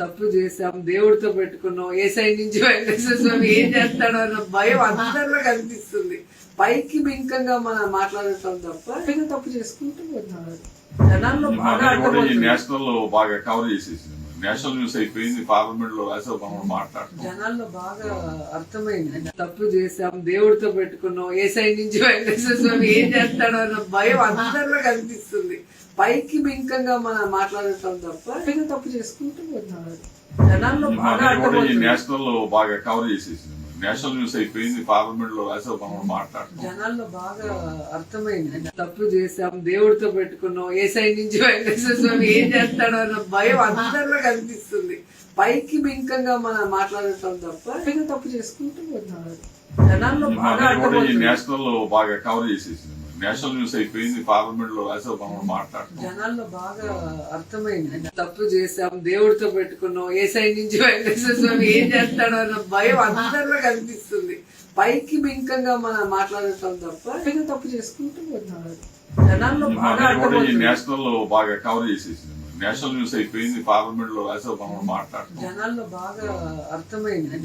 తప్పు చేసాం, దేవుడితో పెట్టుకున్నాం, ఏ సైడ్ నుంచి వెంకటేశ్వర స్వామి ఏం చేస్తాడో అన్న భయం అందరిలో కనిపిస్తుంది. పైకి బింకంగా మనం మాట్లాడటం తప్ప ఇంకా తప్పు చేసుకుంటూ పోతున్నారు. జనాల్లో బాగా నేషనల్ లో బాగా కవర్ చేసేసింది. నేషనల్ న్యూస్ అయిపోయింది. పార్లమెంట్ లో రాసే మనం మాట్లాడుతున్నాం. జనాల్లో బాగా అర్థమైంది. తప్పు చేసాం, దేవుడితో పెట్టుకున్నాం, ఏ సైడ్ నుంచి వెంకటేశ్వర స్వామి ఏం చేస్తాడో అన్న భయం అందరిలో కనిపిస్తుంది. పైకి బింకంగా మనం మాట్లాడటం తప్ప ఇంకా తప్పు చేసుకుంటూ పోతున్నారు. జనాల్లో బాగా నేషనల్ లో బాగా కవర్ చేసేసింది. నేషనల్ న్యూస్ అయిపోయింది. పార్లమెంట్ లో రాసే మనం మాట్లాడుతున్నాం. జనాల్లో బాగా అర్థమైంది. తప్పు చేసాం, దేవుడితో పెట్టుకున్నాం, ఏ సైడ్ నుంచి వెంకటేశ్వర స్వామి ఏం చేస్తాడో అన్న భయం అందరిలో కనిపిస్తుంది. పైకి బింకంగా మనం మాట్లాడటం తప్ప ఇంకా తప్పు చేసుకుంటూ పోతున్నారు. జనాల్లో బాగా నేషనల్ లో బాగా కవర్ చేసేసింది. నేషనల్ న్యూస్ అయిపోయింది. పార్లమెంట్ లో రాసే మనం మాట్లాడుతున్నాం. జనాల్లో బాగా అర్థమైంది. తప్పు చేసాం, దేవుడితో పెట్టుకున్నాం, ఏ సైడ్ నుంచి వెంకటేశ్వర స్వామి ఏం చేస్తాడో అన్న భయం అందరిలో కనిపిస్తుంది. పైకి బింకంగా మనం మాట్లాడటం తప్ప ఇంకా తప్పు చేసుకుంటూ పోతున్నారు. జనాల్లో బాగా నేషనల్ లో బాగా కవర్ చేసేసింది. నేషనల్ న్యూస్ అయిపోయింది. పార్లమెంట్ లో రాసే మనం మాట్లాడుతున్నాం. జనాల్లో బాగా అర్థమైంది.